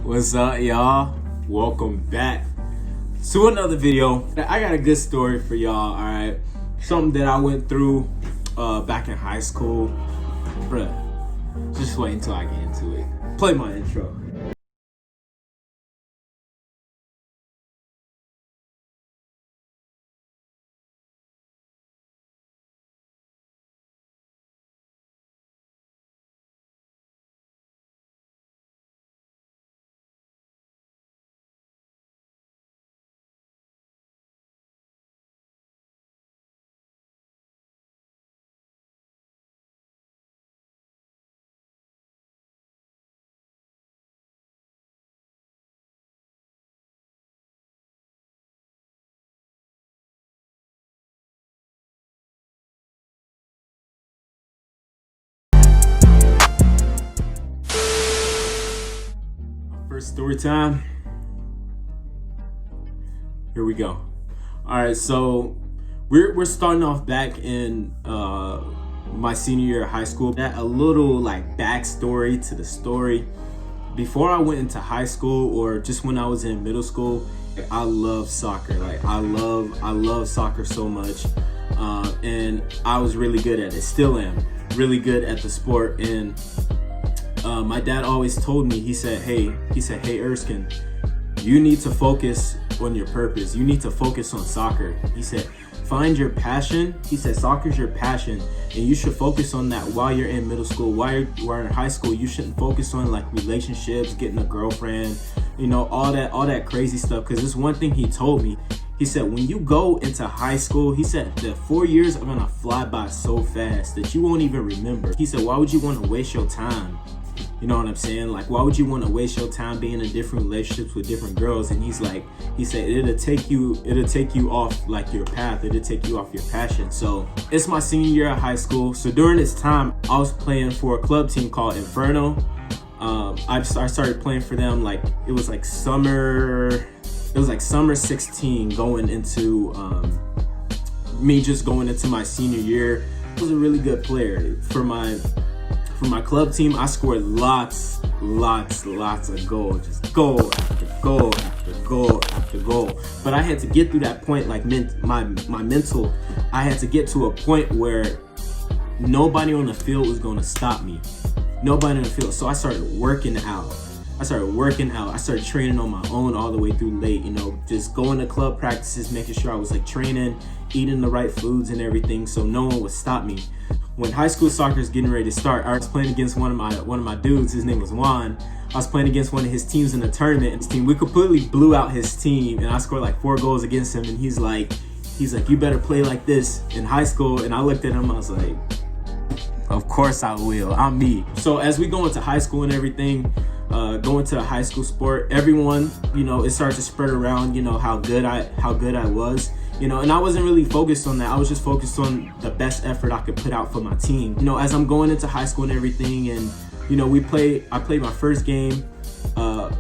What's up, y'all? Welcome back to another video. I got a good story for y'all, alright? Something that I went through back in high school. Bruh, just wait until I get into it. Play my intro. First story time. Here we go. All right, so we're starting off back in my senior year of high school. That a little like backstory to the story. Before I went into high school, or just when I was in middle school, I love soccer. Like I love soccer so much, and I was really good at it. Still am really good at the sport. And my dad always told me, he said, hey Erskine, you need to focus on your purpose. You need to focus on soccer. He said, find your passion. He said, soccer's your passion, and you should focus on that while you're in middle school. While you're in high school, you shouldn't focus on like relationships, getting a girlfriend, you know, all that crazy stuff. Because there's one thing he told me. He said, when you go into high school, he said, the 4 years are gonna fly by so fast that you won't even remember. He said, why would you want to waste your time? You know what I'm saying? Like, why would you want to waste your time being in different relationships with different girls? And he said, it'll take you off like your path. It'll take you off your passion. So it's my senior year of high school. So during this time, I was playing for a club team called Inferno. I started playing for them like it was like summer 16 going into me just going into my senior year. I was a really good player for my club team. I scored lots of goals, just goal after goal after goal after goal. But I had to get through that point, like my mental. I had to get to a point where nobody on the field was going to stop me. Nobody on the field. So I started working out. I started training on my own all the way through late, you know, just going to club practices, making sure I was like training, eating the right foods and everything, so no one would stop me. When high school soccer is getting ready to start, I was playing against one of my dudes. His name was Juan. I was playing against one of his teams in a tournament, and his team, we completely blew out his team, and I scored like 4 goals against him. And he's like, you better play like this in high school. And I looked at him, I was like, of course I will. I'm me. So as we go into high school and everything, going to a high school sport, everyone, you know, it started to spread around, you know, how good I was. You know, and I wasn't really focused on that. I was just focused on the best effort I could put out for my team. You know, as I'm going into high school and everything, and you know, I played my first game for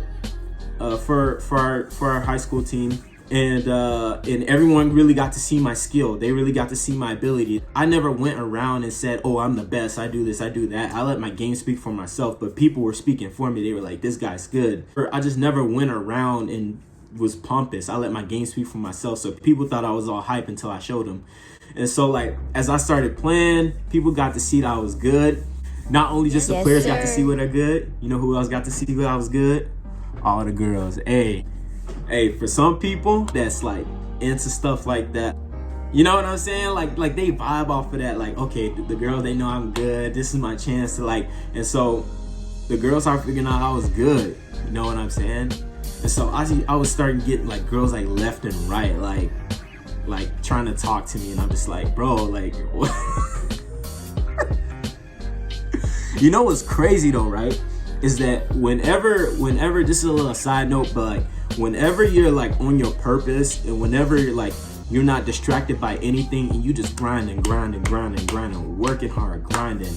our high school team, and everyone really got to see my skill. They really got to see my ability. I never went around and said, "Oh, I'm the best. I do this, I do that." I let my game speak for myself, but people were speaking for me. They were like, "This guy's good." I just never went around and was pompous. I let my game speak for myself, so people thought I was all hype until I showed them. And so like as I started playing, people got to see that I was good. Not only just the players got to see what are good. You know who else got to see that I was good? All the girls. Hey, for some people that's like into stuff like that, you know what I'm saying? Like they vibe off of that. Like, okay, the girls, they know I'm good. This is my chance to like. And so the girls are figuring out I was good. You know what I'm saying? And so I was starting getting like girls like left and right, like trying to talk to me, and I'm just like, bro, like what? You know what's crazy though, right? Is that whenever this is a little side note, but like whenever you're like on your purpose, and whenever you're not distracted by anything, and you just grinding, working hard, grinding,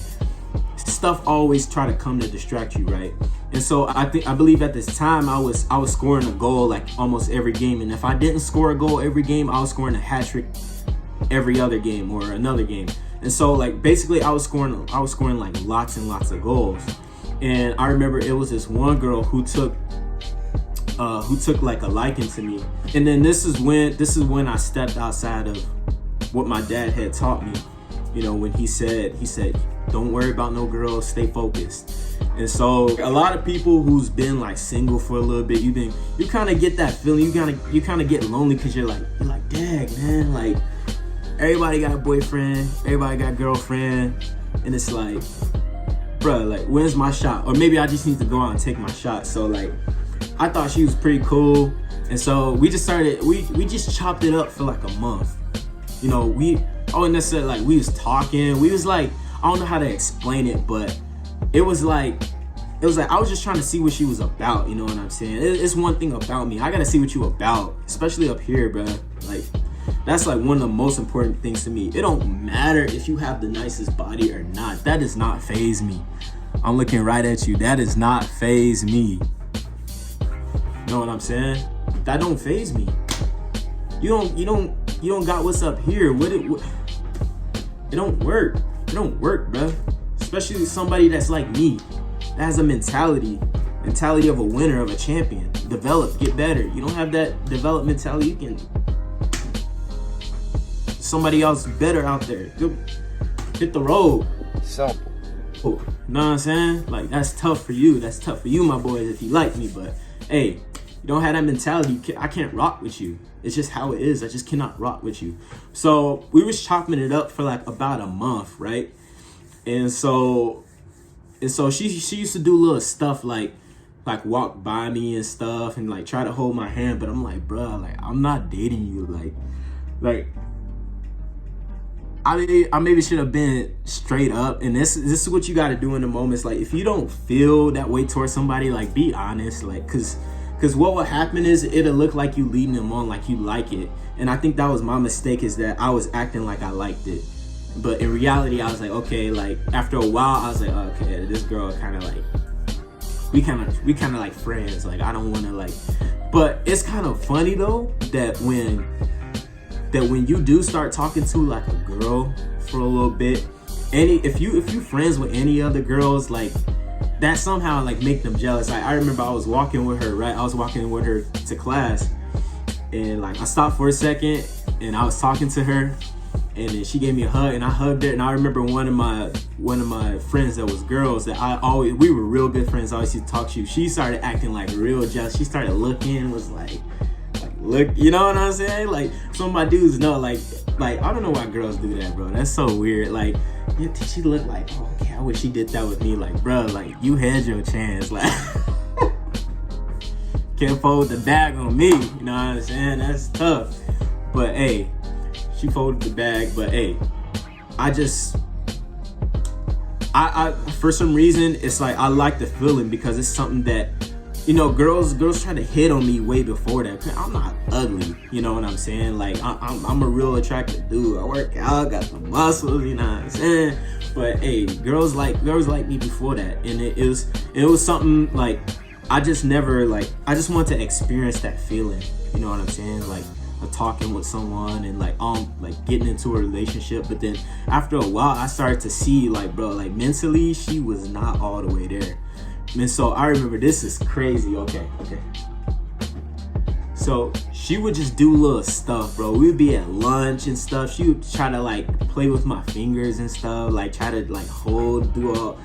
stuff always try to come to distract you, right? And so I believe at this time I was scoring a goal like almost every game, and if I didn't score a goal every game, I was scoring a hat trick every other game or another game. And so like basically I was scoring like lots and lots of goals. And I remember it was this one girl who took who took like a liking to me. And then this is when I stepped outside of what my dad had taught me. You know, when he said, don't worry about no girls, stay focused. And so a lot of people who's been like single for a little bit, you kind of get that feeling, you kind of get lonely, because you're like, dang man, like everybody got a boyfriend, everybody got a girlfriend, and it's like, bruh, like when's my shot? Or maybe I just need to go out and take my shot. So like, I thought she was pretty cool, and so we just chopped it up for like a month. You know, I wouldn't necessarily like, we was talking, we was like, I don't know how to explain it, but it was like I was just trying to see what she was about, you know what I'm saying? It's one thing about me, I gotta see what you about, especially up here, bro. Like, that's like one of the most important things to me. It don't matter if you have the nicest body or not. That does not faze me. I'm looking right at you. That does not faze me. You know what I'm saying? That don't faze me. You don't got what's up here. It don't work. It don't work, bro. Especially somebody that's like me, that has a mentality of a winner, of a champion. Develop, get better. You don't have that developed mentality, you can somebody else better out there. Hit the road. Simple. You know what I'm saying? Like, that's tough for you. That's tough for you, my boys, if you like me. But hey, you don't have that mentality, I can't rock with you. It's just how it is. I just cannot rock with you. So we was chopping it up for like about a month, right? And so she used to do little stuff like walk by me and stuff and like try to hold my hand, but I'm like, bruh, like I'm not dating you. Like I maybe should have been straight up. And this is what you got to do in the moments. Like, if you don't feel that way towards somebody, like, be honest. Like, cause what will happen is it'll look like you leading them on, like you like it. And I think that was my mistake, is that I was acting like I liked it. But in reality, I was like, okay, like after a while, I was like, okay, this girl kind of like, we kind of like friends. Like, I don't want to like, but it's kind of funny though, that when you do start talking to like a girl for a little bit, if you friends with any other girls, like that somehow like make them jealous. Like, I remember I was walking with her, right? I was walking with her to class, and like I stopped for a second and I was talking to her, and then she gave me a hug and I hugged her. And I remember one of my friends that was girls that we were real good friends. I always used to talk to. She started acting like real jealous. She started looking, was like look, you know what I'm saying? Like, some of my dudes know, like I don't know why girls do that, bro. That's so weird. Like, she looked like, oh, okay, I wish she did that with me. Like, bro, like you had your chance. Like, can't fold the bag on me. You know what I'm saying? That's tough. But hey, she folded the bag. But hey, I for some reason, it's like I like the feeling, because it's something that, you know, girls try to hit on me way before that. I'm not ugly, you know what I'm saying? Like, I'm a real attractive dude. I work out, got the muscles, you know what I'm saying? But hey, girls like me before that, and it was something like I just wanted to experience that feeling, you know what I'm saying? Like, talking with someone and like getting into a relationship. But then after a while, I started to see, like, bro, like mentally, she was not all the way there. And so I remember, this is crazy. Okay. So she would just do little stuff, bro. We would be at lunch and stuff. She would try to like play with my fingers and stuff, like try to like hold, do all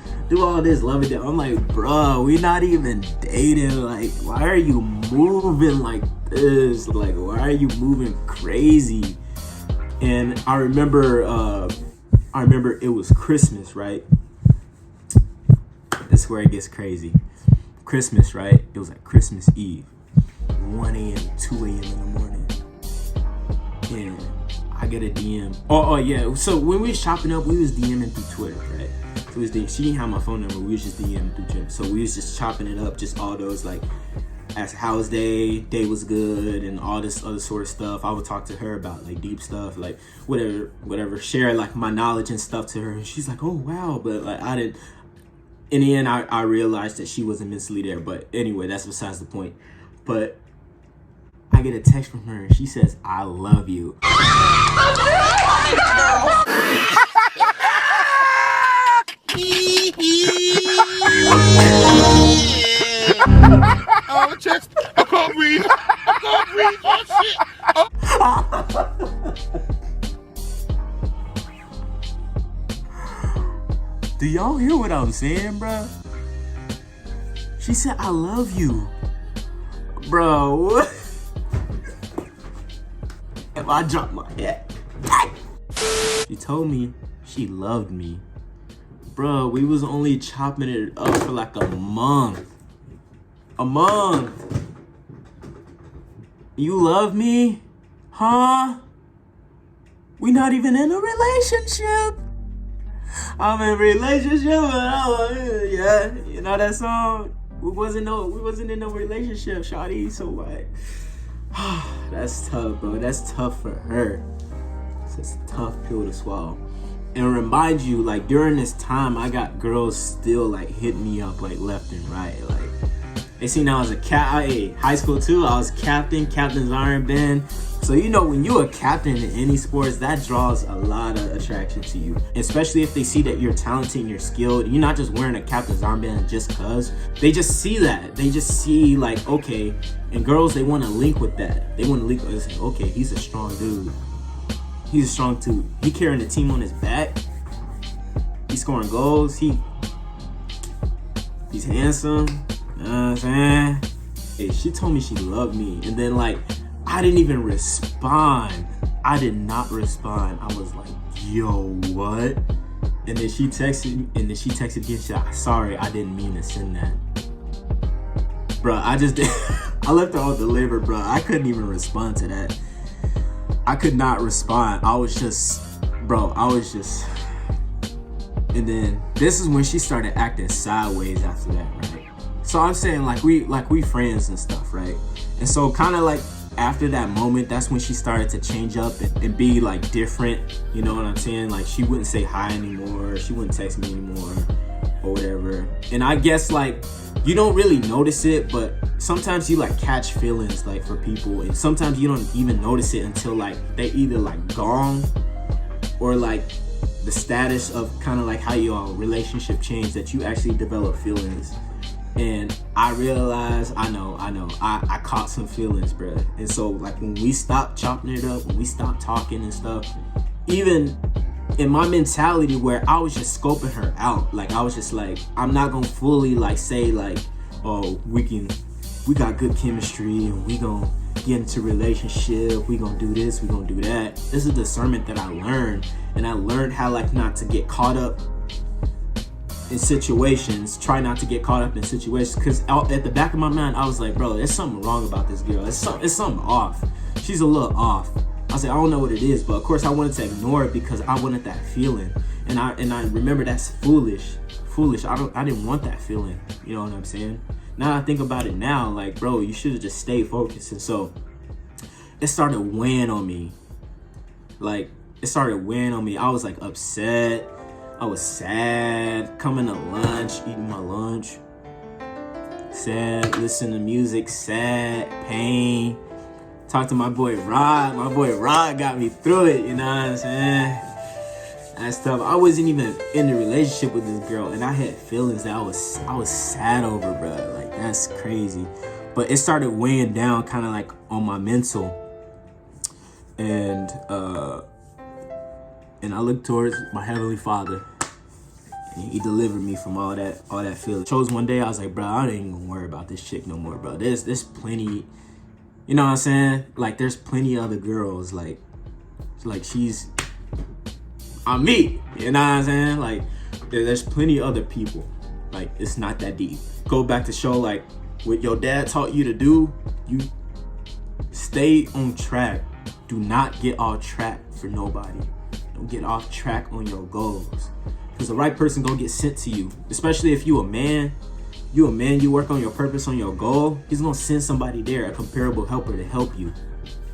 this loving it. I'm like, bro, we not even dating. Like, why are you moving like this? Like, why are you moving crazy? And I remember it was Christmas, right? This is where it gets crazy. Christmas, right? It was like Christmas Eve, 1 a.m., 2 a.m. in the morning, and I get a DM. Oh yeah. So when we was chopping up, we was DMing through Twitter, right? So she didn't have my phone number. We was just DMing through Twitter. So we was just chopping it up, just all those like, ask how was day was good, and all this other sort of stuff. I would talk to her about like deep stuff, like whatever, share like my knowledge and stuff to her. And she's like, oh wow, but like I didn't. In the end, I realized that she wasn't mentally there. But anyway, that's besides the point. But I get a text from her, and she says, I love you. Oh, chest. breathe. I can't breathe. Oh, shit. Do y'all hear what I'm saying, bro? She said, I love you. Bro, what? If I drop my head. She told me she loved me. Bro, we was only chopping it up for like a month. A month. You love me? Huh? We not even in a relationship. I'm in a relationship, but yeah, you know that song? We wasn't in no relationship, shawty, so what? That's tough, bro. That's tough for her. It's a tough pill to swallow. And remind you, like, during this time, I got girls still, like, hitting me up, like, left and right. Like, they seen I was a high school, too. I was captain's iron band. So, you know, when you're a captain in any sports, that draws a lot of attraction to you. Especially if they see that you're talented and you're skilled. You're not just wearing a captain's armband just cause. They just see that. They just see, like, okay. And girls, they want to link with that. They want to link with, okay, he's a strong dude. He's a strong dude. He carrying the team on his back. He's scoring goals. He's handsome. You know what I'm saying? Hey, she told me she loved me. And then, like, I didn't even respond. I did not respond. I was like, yo, what? And then she texted again. She said, sorry, I didn't mean to send that. Bro, I just did. I left her all delivered, bro. I couldn't even respond to that. I could not respond. I was just. And then this is when she started acting sideways after that, right? So I'm saying like we friends and stuff, right? And so kind of like after that moment, that's when she started to change up and be like different. You know what I'm saying? Like she wouldn't say hi anymore. She wouldn't text me anymore or whatever. And I guess like you don't really notice it, but sometimes you like catch feelings like for people, and sometimes you don't even notice it until like they either like gone or like the status of kind of like how your relationship changed, that you actually develop feelings. And I realized, I caught some feelings, bruh. And so like when we stopped chopping it up, when we stopped talking and stuff, even in my mentality where I was just scoping her out, like I was just like, I'm not gonna fully like say like, oh, we got good chemistry and we gonna get into a relationship, we gonna do this, we gonna do that. This is discernment that I learned, and I learned how like not to get caught up in situations, try not to get caught up in situations, because at the back of my mind I was like, bro, there's something wrong about this girl. It's something off. She's a little off. I said, I don't know what it is, but of course I wanted to ignore it because I wanted that feeling, and I remember that's foolish. I didn't want that feeling. You know what I'm saying? Now I think about it now, like, bro, you should have just stayed focused. And so it started weighing on me. I was like upset. I was sad. Coming to lunch, eating my lunch. Sad, listening to music, sad, pain. Talk to my boy Rod. My boy Rod got me through it, you know what I'm saying? That stuff. I wasn't even in a relationship with this girl, and I had feelings that I was sad over, bro. Like, that's crazy. But it started weighing down kind of like on my mental. And I looked towards my Heavenly Father, and He delivered me from all that feeling. Chose one day, I was like, bro, I ain't gonna worry about this chick no more, bro. There's plenty, you know what I'm saying? Like, there's plenty of other girls, like she's on me, you know what I'm saying? Like, there's plenty of other people. Like, it's not that deep. Go back to show, like, what your dad taught you to do, you stay on track. Do not get off track for nobody. Don't get off track on your goals. Because the right person gonna get sent to you. Especially if you a man, you work on your purpose, on your goal, He's gonna send somebody there, a comparable helper to help you.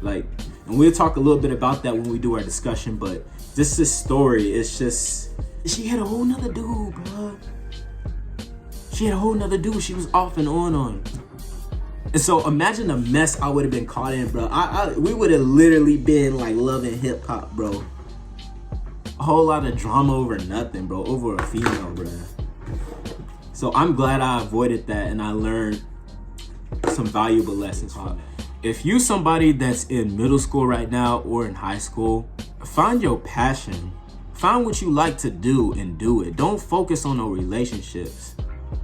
Like, and we'll talk a little bit about that when we do our discussion, but this story, it's just, she had a whole nother dude, bro. She had a whole nother dude she was off and on. And so imagine the mess I would have been caught in, bro. We would have literally been like Love and Hip Hop, bro. A whole lot of drama over nothing, bro. Over a female, bro. So I'm glad I avoided that, and I learned some valuable lessons from that. If you somebody that's in middle school right now or in high school, find your passion. Find what you like to do and do it. Don't focus on no relationships.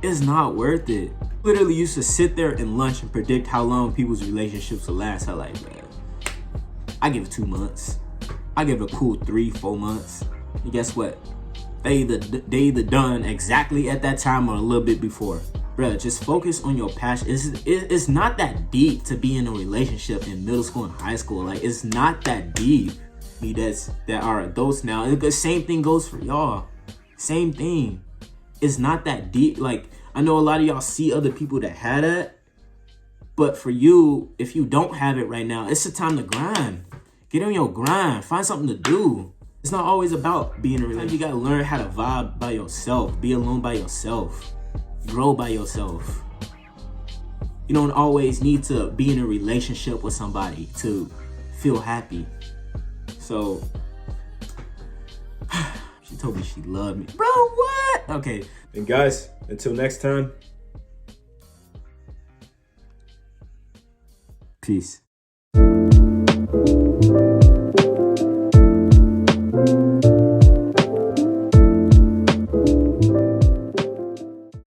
It's not worth it. Literally used to sit there in lunch and predict how long people's relationships will last. I like, man, I give it 2 months. I give it a cool 3-4 months. And guess what? They either done exactly at that time or a little bit before. Bruh, just focus on your passion. It's not that deep to be in a relationship in middle school and high school. Like, it's not that deep. That are adults now. The same thing goes for y'all. Same thing. It's not that deep. Like, I know a lot of y'all see other people that had that, but for you, if you don't have it right now, it's the time to grind. Get on your grind. Find something to do. It's not always about being in a relationship. You gotta learn how to vibe by yourself. Be alone by yourself. Grow by yourself. You don't always need to be in a relationship with somebody to feel happy. So, she told me she loved me. Bro, what? Okay. And guys, until next time, peace.